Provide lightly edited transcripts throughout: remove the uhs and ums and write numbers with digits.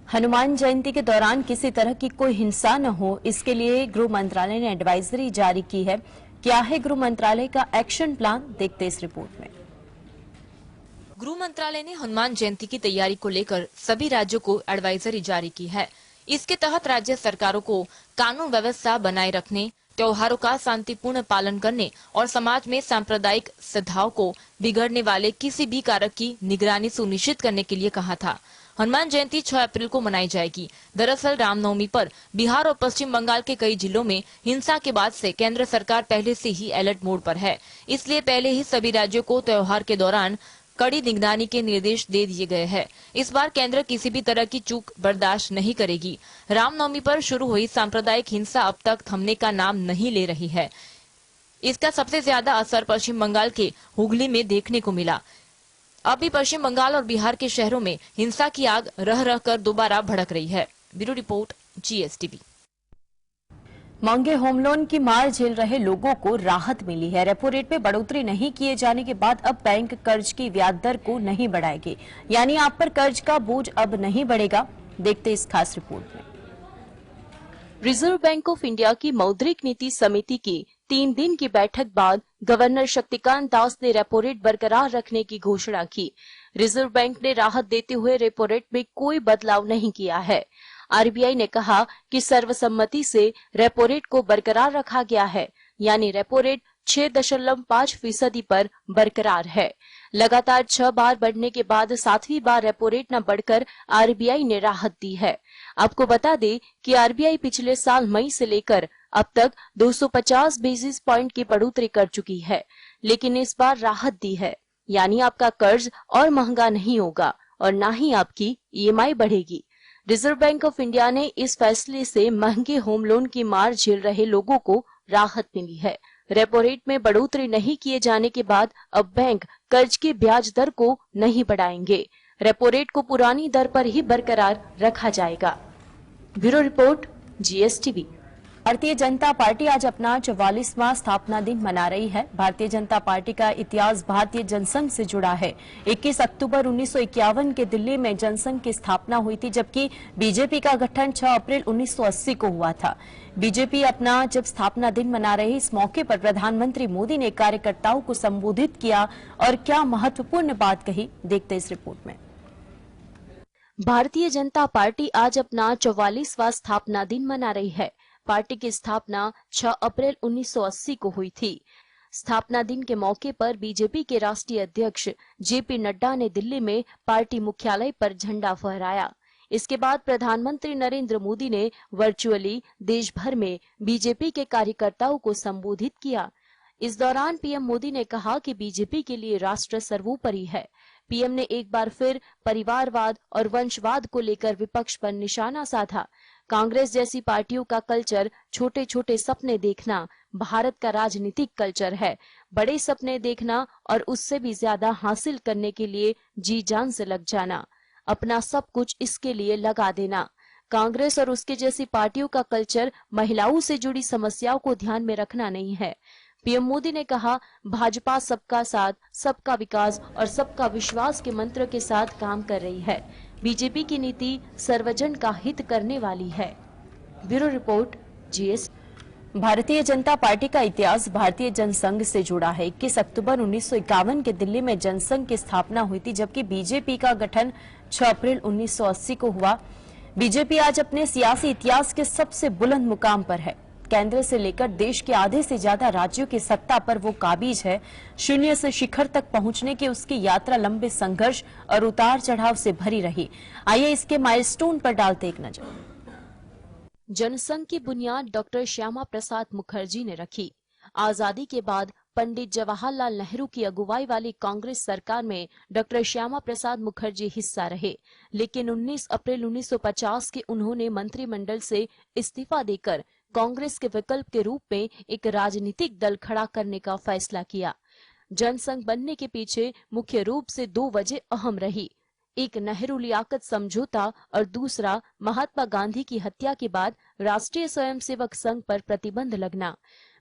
हनुमान जयंती के दौरान किसी तरह की कोई हिंसा न हो, इसके लिए गृह मंत्रालय ने एडवाइजरी जारी की है। क्या है गृह मंत्रालय का एक्शन प्लान, देखते इस रिपोर्ट में। गृह मंत्रालय ने हनुमान जयंती की तैयारी को लेकर सभी राज्यों को एडवाइजरी जारी की है। इसके तहत राज्य सरकारों को कानून व्यवस्था बनाए रखने, त्योहारों का शांतिपूर्ण पालन करने और समाज में सांप्रदायिक सद्भाव को बिगड़ने वाले किसी भी कारक की निगरानी सुनिश्चित करने के लिए कहा था। हनुमान जयंती 6 अप्रैल को मनाई जाएगी। दरअसल रामनवमी पर बिहार और पश्चिम बंगाल के कई जिलों में हिंसा के बाद से केंद्र सरकार पहले से ही अलर्ट मोड पर है। इसलिए पहले ही सभी राज्यों को त्योहार के दौरान कड़ी निगरानी के निर्देश दे दिए गए हैं। इस बार केंद्र किसी भी तरह की चूक बर्दाश्त नहीं करेगी। रामनवमी पर शुरू हुई सांप्रदायिक हिंसा अब तक थमने का नाम नहीं ले रही है। इसका सबसे ज्यादा असर पश्चिम बंगाल के हुगली में देखने को मिला। अब भी पश्चिम बंगाल और बिहार के शहरों में हिंसा की आग रह रह कर दोबारा भड़क रही है। Bureau report, GSTV। महंगे होम लोन की मार झेल रहे लोगों को राहत मिली है। रेपो रेट में बढ़ोतरी नहीं किए जाने के बाद अब बैंक कर्ज की ब्याज दर को नहीं बढ़ाएगी, यानी आप पर कर्ज का बोझ अब नहीं बढ़ेगा। देखते इस खास रिपोर्ट में। रिजर्व बैंक ऑफ इंडिया की मौद्रिक नीति समिति की 3 दिन की बैठक बाद गवर्नर शक्तिकांत दास ने रेपो रेट बरकरार रखने की घोषणा की। रिजर्व बैंक ने राहत देते हुए रेपो रेट में कोई बदलाव नहीं किया है। आरबीआई ने कहा कि सर्वसम्मति से रेपो रेट को बरकरार रखा गया है, यानी रेपो रेट 6.5% पर बरकरार है। लगातार 6 बार बढ़ने के बाद 7वीं बार रेपो रेट न बढ़कर आरबीआई ने राहत दी है। आपको बता दें कि आरबीआई पिछले साल मई से लेकर अब तक 250 बेसिस पॉइंट की बढ़ोतरी कर चुकी है, लेकिन इस बार राहत दी है, यानी आपका कर्ज और महंगा नहीं होगा और न ही आपकी ईएमआई बढ़ेगी। रिजर्व बैंक ऑफ इंडिया ने इस फैसले से महंगे होम लोन की मार झेल रहे लोगों को राहत मिली है। रेपो रेट में बढ़ोतरी नहीं किए जाने के बाद अब बैंक कर्ज की ब्याज दर को नहीं बढ़ाएंगे। रेपो रेट को पुरानी दर पर ही बरकरार रखा जाएगा। Bureau report, GSTV। Bharatiya Janata party आज अपना 44वां स्थापना दिन मना रही है। भारतीय जनता पार्टी का इतिहास भारतीय जनसंघ से जुड़ा है। 21 अक्टूबर 1951 के दिल्ली में जनसंघ की स्थापना हुई थी, जबकि बीजेपी का गठन 6 अप्रैल 1980 को हुआ था। बीजेपी अपना जब स्थापना दिन मना रही, इस मौके पर प्रधानमंत्री मोदी ने कार्यकर्ताओं को संबोधित किया और क्या महत्वपूर्ण बात कही, देखते इस रिपोर्ट में। भारतीय जनता पार्टी आज अपना 44वां स्थापना दिन मना रही है। पार्टी की स्थापना 6 अप्रैल 1980 को हुई थी। स्थापना दिन के मौके पर बीजेपी के राष्ट्रीय अध्यक्ष जेपी नड्डा ने दिल्ली में पार्टी मुख्यालय पर झंडा फहराया। इसके बाद प्रधानमंत्री नरेंद्र मोदी ने वर्चुअली देश भर में बीजेपी के कार्यकर्ताओं को संबोधित किया। इस दौरान पीएम मोदी ने कहा कि बीजेपी के लिए राष्ट्र सर्वोपरि है। पीएम ने एक बार फिर परिवारवाद और वंशवाद को लेकर विपक्ष पर निशाना साधा। कांग्रेस जैसी पार्टियों का कल्चर छोटे छोटे सपने देखना भारत का राजनीतिक कल्चर है। बड़े सपने देखना और उससे भी ज्यादा हासिल करने के लिए जी जान से लग जाना, अपना सब कुछ इसके लिए लगा देना। कांग्रेस और उसके जैसी पार्टियों का कल्चर महिलाओं से जुड़ी समस्याओं को ध्यान में रखना नहीं है। पीएम मोदी ने कहा, भाजपा सबका साथ, सबका विकास और सबका विश्वास के मंत्र के साथ काम कर रही है। बीजेपी की नीति सर्वजन का हित करने वाली है। Bureau report, GS। Bharatiya Janata party का इतिहास भारतीय जनसंघ से जुड़ा है। 21 अक्टूबर 1951 के दिल्ली में जनसंघ की स्थापना हुई थी, जबकि बीजेपी का गठन 6 अप्रैल 1980 को हुआ। बीजेपी आज अपने सियासी इतिहास के सबसे बुलंद मुकाम पर है। केंद्र से लेकर देश के आधे से ज्यादा राज्यों की सत्ता पर वो काबिज है। शून्य से शिखर तक पहुंचने की उसकी यात्रा लंबे संघर्ष और उतार चढ़ाव से भरी रही। आइए इसके माइलस्टोन पर डालते एक नजर। जनसंघ की बुनियाद डॉक्टर श्यामा प्रसाद मुखर्जी ने रखी। आजादी के बाद पंडित जवाहरलाल नेहरू की अगुवाई वाली कांग्रेस सरकार में डॉक्टर श्यामा प्रसाद मुखर्जी हिस्सा रहे, लेकिन 19 अप्रैल 1950 के उन्होंने मंत्रिमंडल से इस्तीफा देकर कांग्रेस के विकल्प के रूप में एक राजनीतिक दल खड़ा करने का फैसला किया। जनसंघ बनने के पीछे मुख्य रूप से 2 वजह अहम रही। एक नेहरू लियाकत समझौता और दूसरा महात्मा गांधी की हत्या के बाद राष्ट्रीय स्वयंसेवक संघ पर प्रतिबंध लगना।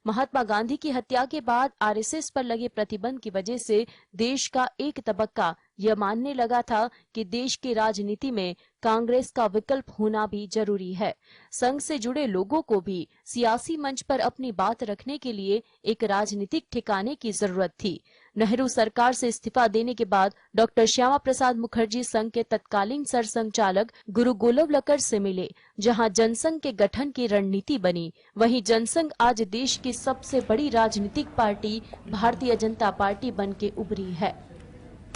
महात्मा गांधी की हत्या के बाद आरएसएस पर लगे प्रतिबंध की वजह से देश का एक तबक्का यह मानने लगा था कि देश की राजनीति में कांग्रेस का विकल्प होना भी जरूरी है। संघ से जुड़े लोगों को भी सियासी मंच पर अपनी बात रखने के लिए एक राजनीतिक ठिकाने की जरूरत थी। नेहरू सरकार से इस्तीफा देने के बाद डॉक्टर श्यामा प्रसाद मुखर्जी संघ के तत्कालीन सरसंघचालक गुरु गोलवलकर से मिले, जहां जनसंघ के गठन की रणनीति बनी। वहीं जनसंघ आज देश की सबसे बड़ी राजनीतिक पार्टी भारतीय जनता पार्टी बन के उभरी है।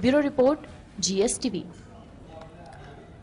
Bureau report, GSTV।